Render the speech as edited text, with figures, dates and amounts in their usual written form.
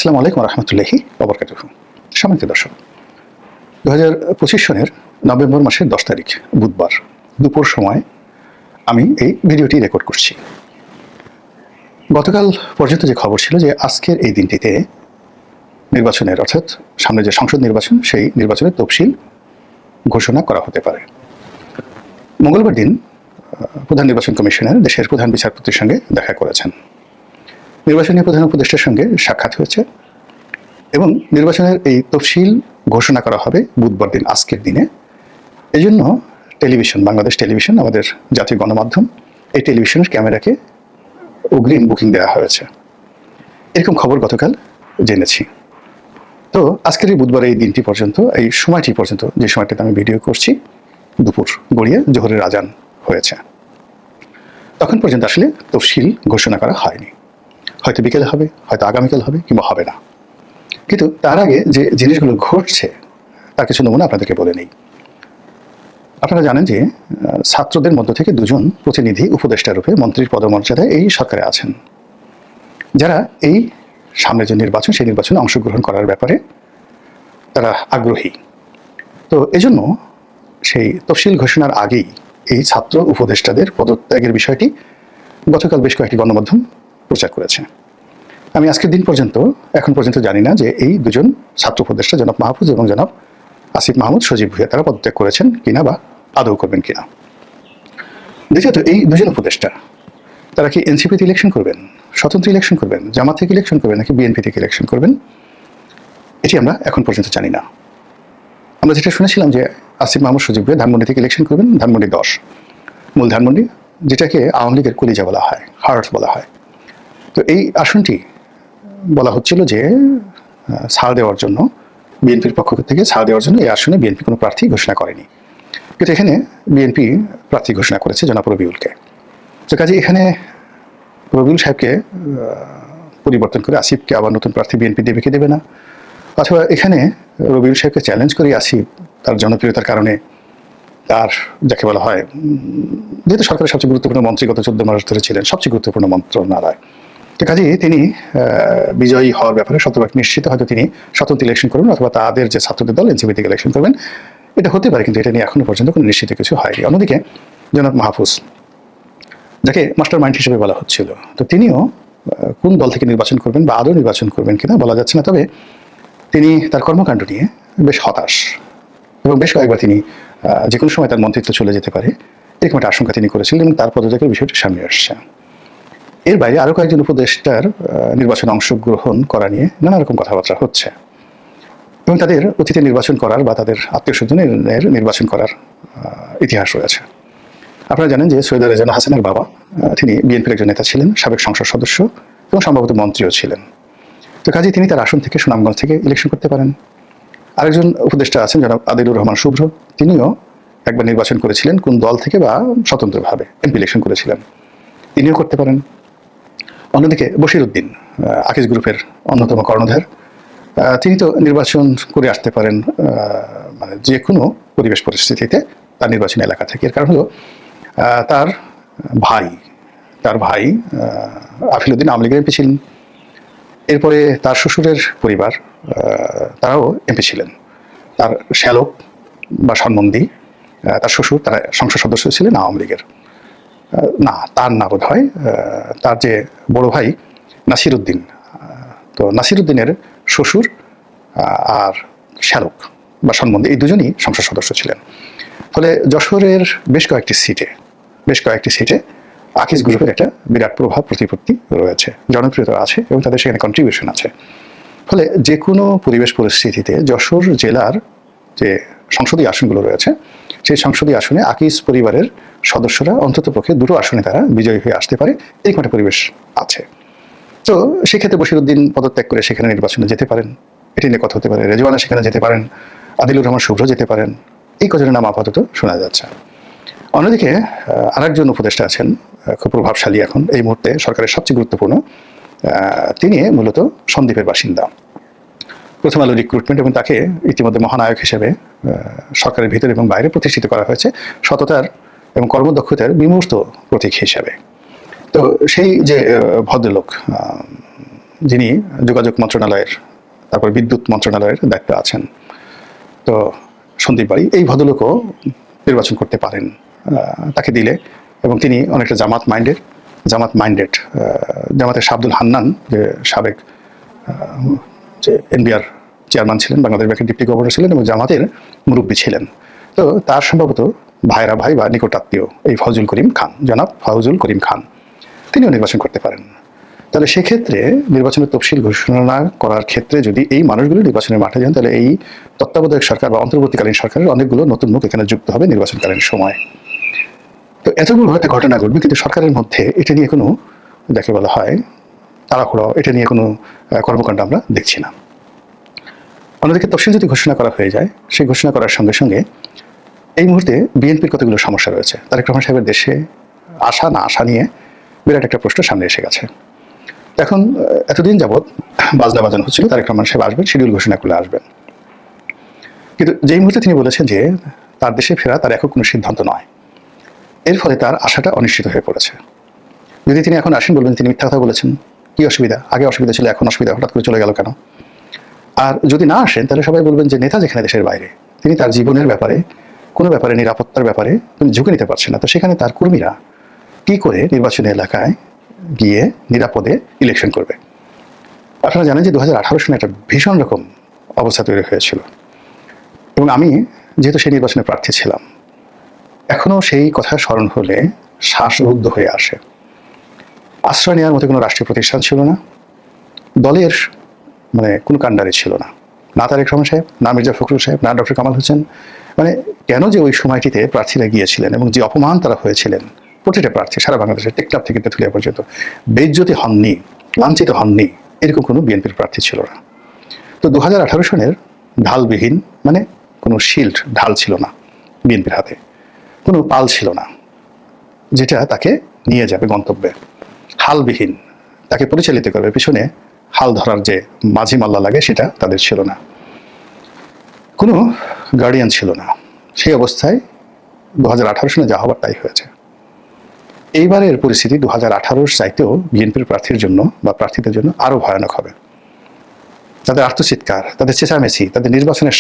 আসসালামু আলাইকুম রহমতুল্লাহি ওবরকাতুহু। সম্মানিত দর্শক, 2025 সনের নভেম্বর মাসের 10 তারিখ বুধবার দুপুর সময় আমি এই ভিডিওটি রেকর্ড করছি। গতকাল পর্যন্ত যে খবর ছিল যে আজকের এই দিনটিতে নির্বাচনের অর্থাৎ সামনে যে সংসদ নির্বাচন সেই নির্বাচনের তফসিল ঘোষণা করা হতে পারে। মঙ্গলবার দিন প্রধান নির্বাচন কমিশনার দেশের প্রধান বিচারপতির সঙ্গে দেখা করেছেন। নির্বাচনী প্রধান উপদেষ্টার সঙ্গে সাক্ষাৎ হয়েছে এবং নির্বাচনের এই তফসিল ঘোষণা করা হবে বুধবার দিন, আজকের দিনে। এই জন্য টেলিভিশন, বাংলাদেশ টেলিভিশন, আমাদের জাতীয় গণমাধ্যম, এই টেলিভিশনের ক্যামেরাকে অগ্রিম বুকিং দেওয়া হয়েছে, এরকম খবর গতকাল জেনেছি। তো আজকের এই বুধবার এই দিনটি পর্যন্ত, এই সময়টি পর্যন্ত, যে সময়টাতে আমি ভিডিও করছি, দুপুর গড়িয়ে জোহরের আজান হয়েছে, তখন পর্যন্ত আসলে তফসিল ঘোষণা করা হয়নি। হয়তো বিকেলে হবে, হয়তো আগামীকাল হবে, কিংবা হবে না। কিন্তু তার আগে যে জিনিসগুলো ঘটছে তার কিছু নমুনা আপনাদেরকে বলে নেই। আপনারা জানেন যে ছাত্রদের মধ্য থেকে দুজন প্রতিনিধি উপদেষ্টা রূপে মন্ত্রীর পদমর্যাদায় এই সরকারে আছেন, যারা এই সামনে যে নির্বাচন সেই নির্বাচনে অংশগ্রহণ করার ব্যাপারে তারা আগ্রহী। তো এজন্য সেই তফসিল ঘোষণার আগেই এই ছাত্র উপদেষ্টাদের পদত্যাগের বিষয়টি গতকাল বেশ কয়েকটি গণমাধ্যম প্রচার করেছে। আমি আজকের দিন পর্যন্ত, এখন পর্যন্ত জানি না যে এই দুজন ছাত্র উপদেষ্টা জনাব মাহফুজ এবং জনাব আসিফ মাহমুদ সজীব ভুঁইয়া তারা পদত্যাগ করেছেন কিনা বা আদৌ করবেন কিনা। দ্বিতীয়ত, এই দুজন উপদেষ্টা তারা কি এনসিপিতে ইলেকশন করবেন, স্বতন্ত্র ইলেকশন করবেন, জামাত থেকে ইলেকশন করবেন, নাকি বিএনপি থেকে ইলেকশন করবেন, এটি আমরা এখন পর্যন্ত জানি না। আমরা যেটা শুনেছিলাম যে আসিফ মাহমুদ সজীব ভুঁইয়া ধানমন্ডি থেকে ইলেকশন করবেন, ধানমন্ডি 10, মূল ধানমন্ডি, যেটাকে আওয়ামী লীগের কলিজা বলা হয়, হার্ট বলা হয়। তো এই আসনটি বলা হচ্ছিল যে ছাড় দেওয়ার জন্য, বিএনপির পক্ষ থেকে ছাড় দেওয়ার জন্য এই আসনে বিএনপি কোনো প্রার্থী ঘোষণা করেনি, কিন্তু এখানে বিএনপি প্রার্থী ঘোষণা করেছে জনাব রবিউলকে। তো কাজে এখানে রবিউল সাহেবকে পরিবর্তন করে আসিফকে আবার নতুন প্রার্থী বিএনপি দেবে কি দেবে না, অথবা এখানে রবিউল সাহেবকে চ্যালেঞ্জ করে আসিফ তার জনপ্রিয়তার কারণে, তার যাকে বলা হয়, যেহেতু সরকারের সবচেয়ে গুরুত্বপূর্ণ মন্ত্রী গত 14 মাস ধরে ছিলেন, সবচেয়ে গুরুত্বপূর্ণ মন্ত্রণালয়, তো কাজেই তিনি বিজয়ী হওয়ার ব্যাপারে শতভাগ নিশ্চিত। হয়তো তিনি স্বতন্ত্র ইলেকশন করবেন অথবা তাদের যে ছাত্রদের দল এনসিপি থেকে ইলেকশন করবেন, এটা হতে পারে, কিন্তু এটা নিয়ে এখনো পর্যন্ত কোনো নিশ্চিত কিছু হয়নি। অন্যদিকে জনাব মাহফুজ, যাকে মাস্টার মাইন্ড হিসেবে বলা হচ্ছিল, তো তিনিও কোন দল থেকে নির্বাচন করবেন বা আদৌ নির্বাচন করবেন কিনা বলা যাচ্ছে না। তবে তিনি তার কর্মকাণ্ড নিয়ে বেশ হতাশ এবং বেশ কয়েকবার তিনি যে কোনো সময় তার মন্ত্রিত্ব চলে যেতে পারে এরকম একটা আশঙ্কা তিনি করেছিলেন এবং তার পদত্যাগের বিষয়টি সামনে আসছে। এর বাইরে আরও কয়েকজন উপদেষ্টার নির্বাচনে অংশগ্রহণ করা নিয়ে নানা রকম কথাবার্তা হচ্ছে এবং তাদের অতীতে নির্বাচন করার বা তাদের আত্মীয় স্বজনের নির্বাচন করার ইতিহাস রয়েছে। আপনারা জানেন যে সৈয়দ রেজানা হাসানের বাবা, তিনি বিএনপির একজন নেতা ছিলেন, সাবেক সংসদ সদস্য এবং সম্ভবত মন্ত্রীও ছিলেন। তো কাজেই তিনি তার আসন থেকে, সুনামগঞ্জ থেকে ইলেকশন করতে পারেন। আরেকজন উপদেষ্টা আছেন জনাব আদিলুর রহমান শুভ্র, তিনিও একবার নির্বাচন করেছিলেন কোন দল থেকে বা স্বতন্ত্রভাবে এমপি ইলেকশন করেছিলেন, তিনিও করতে পারেন। অন্যদিকে বশির উদ্দিন, আকিজ গ্রুপের অন্যতম কর্ণধার, তিনি তো নির্বাচন করে আসতে পারেন মানে যে কোনো পরিবেশ পরিস্থিতিতে তার নির্বাচনী এলাকা থেকে। এর কারণ হলো তার ভাই আফিল উদ্দিন আওয়ামী লীগের এমপি ছিলেন। এরপরে তার শ্বশুরের পরিবার, তারাও এমপি ছিলেন। তার শ্যালক বা সম্বন্ধী, তার শ্বশুর, তারা সংসদ সদস্য ছিলেন আওয়ামী লীগের। না, তার না বোধ হয়, তার যে বড় ভাই নাসির উদ্দিন, তো নাসির উদ্দিনের শ্বশুর আর শ্যালক বা সম্বন্ধে এই দুজনই সংসদ সদস্য ছিলেন। ফলে যশোরের বেশ কয়েকটি সিটে আকিজ গ্রুপের একটা বিরাট প্রভাব প্রতিপত্তি রয়েছে, জনপ্রিয়তা আছে এবং তাদের সেখানে কন্ট্রিবিউশন আছে। ফলে যে কোনো পরিবেশ পরিস্থিতিতে যশোর জেলার যে সংসদীয় আসনগুলো রয়েছে সেই সংসদীয় আসনে আকিজ পরিবারের সদস্যরা অন্তত পক্ষে দুটো আসনে তারা বিজয়ী হয়ে আসতে পারে, এরকম একটা পরিবেশ আছে। তো সেক্ষেত্রে বশির উদ্দিন পদত্যাগ করে সেখানে নির্বাচনে যেতে পারেন, এটি নিয়ে কথা হতে পারে। রেজওয়ানা সেখানে যেতে পারেন, আদিলুর রহমান শুভ্র যেতে পারেন, এই কজনের নাম আপাতত শোনা যাচ্ছে। অন্যদিকে আরেকজন উপদেষ্টা আছেন খুব প্রভাবশালী এখন এই মুহূর্তে সরকারের সবচেয়ে গুরুত্বপূর্ণ, তিনি মূলত সন্দ্বীপের বাসিন্দা। প্রথম আলো রিক্রুটমেন্ট এবং তাকে ইতিমধ্যে মহানায়ক হিসেবে সরকারের ভিতরে এবং বাইরে প্রতিষ্ঠিত করা হয়েছে সততার এবং কর্মদক্ষতার বিমূর্ত প্রতীক হিসেবে। তো সেই যে ভদ্রলোক যিনি যোগাযোগ মন্ত্রণালয়ের, তারপর বিদ্যুৎ মন্ত্রণালয়ের দায়িত্বে আছেন, তো সন্দীপ বাড়ি, এই ভদ্রলোকও নির্বাচন করতে পারেন তাকে দিলে। এবং তিনি অনেকটা জামাত মাইন্ডেড। জামাতের শাহ আব্দুল হান্নান, যে সাবেক যে এনবিআর চেয়ারম্যান ছিলেন, বাংলাদেশ ব্যাংকের ডিপ্টি গভর্নর ছিলেন এবং জামাতের মুরব্বী ছিলেন, তো তার সম্ভবত ভাইরা ভাই বা নিকটাত্মীয় এই ফজল করিম খান, জনাব ফজল করিম খান, তিনিও নির্বাচন করতে পারেন। তাহলে সেক্ষেত্রে নির্বাচনের তফসিল ঘোষণা করার ক্ষেত্রে যদি এই মানুষগুলো নির্বাচনের মাঠে যান, তাহলে এই তত্ত্বাবধায়ক সরকার বা অন্তর্বর্তীকালীন সরকারের অনেকগুলো নতুন মুখ এখানে যুক্ত হবে নির্বাচনকালীন সময়। তো এতগুলো একটা ঘটনা ঘটবে, কিন্তু সরকারের মধ্যে এটা নিয়ে কোনো, যাকে বলা হয় তাড়াহুড়ো, এটা নিয়ে কোনো কর্মকাণ্ড আমরা দেখছি না। অন্যদিকে তফসিল যদি ঘোষণা করা হয়ে যায়, সেই ঘোষণা করার সঙ্গে সঙ্গে এই মুহূর্তে বিএনপির কতগুলো সমস্যা রয়েছে। তারেক রহমান সাহেবের দেশে আসা না আসা নিয়ে বিরাট একটা প্রশ্ন সামনে এসে গেছে। এখন এতদিন যাবৎ বাজনা বাজানো হচ্ছিল তারেক রহমান সাহেব আসবেন, শিডিউল ঘোষণা করলে আসবেন, কিন্তু যেই মুহূর্তে তিনি বলেছেন যে তার দেশে ফেরা তার একক কোনো সিদ্ধান্ত নয়, এর ফলে তার আশাটা অনিশ্চিত হয়ে পড়েছে। যদি তিনি এখন আসেন, বলবেন তিনি মিথ্যা কথা বলেছেন, কি অসুবিধা, আগে অসুবিধা ছিল এখন অসুবিধা, হঠাৎ করে চলে গেল কেন? আর যদি না আসেন, তাহলে সবাই বলবেন যে নেতা যেখানে দেশের বাইরে, তিনি তার জীবনের ব্যাপারে, কোনো ব্যাপারে, নিরাপত্তার ব্যাপারে তিনি ঝুঁকে নিতে পারছেন না, তো সেখানে তার কর্মীরা কি করে নির্বাচনী এলাকায় গিয়ে নিরাপদে ইলেকশন করবে? আপনারা জানেন যে 2018 সালে একটা ভীষণ রকম অবস্থা তৈরি হয়েছিল, এবং আমি যেহেতু সেই নির্বাচনে প্রার্থী ছিলাম, এখনও সেই কথা স্মরণ হলে শ্বাসরুদ্ধ হয়ে আসে। আশ্রয় নেওয়ার মতো কোনো রাষ্ট্রীয় প্রতিষ্ঠান ছিল না, দলের মানে কোনো কাণ্ডারি ছিল না, না তারেক রহমান সাহেব, না মির্জা ফখরুল সাহেব, না ডক্টর কামাল হোসেন। মানে কেন যে ওই সময়টিতে প্রার্থীরা গিয়েছিলেন এবং যে অপমান তারা হয়েছিলেন, প্রতিটা প্রার্থী সারা বাংলাদেশের টেকনাফ থেকে তেঁতুলিয়া পর্যন্ত বেইজ্জতি হননি, লাঞ্ছিত হননি, এরকম কোনো বিএনপির প্রার্থী ছিল না। তো 2018 সনের ঢালবিহীন, মানে কোনো শিল্ড, ঢাল ছিল না বিএনপির হাতে, কোনো পাল ছিল না যেটা তাকে নিয়ে যাবে গন্তব্যে, হালবিহীন তাকে পরিচালিত করবে, পিছনে হাল ধরার যে মাঝি মাল্লা লাগে সেটা তাদের ছিল না, কোনো গার্ডিয়ান ছিল না। সেই অবস্থায় 2018 সনে যা হবার তাই হয়েছে। এইবারের পরিস্থিতি 2018 চাইতেও বিএনপির প্রার্থীর জন্য বা প্রার্থীদের জন্য আরো ভয়ানক হবে। তাদের আত্মচিৎকার, তাদের চেঁচামেচি, তাদের নির্বাচনের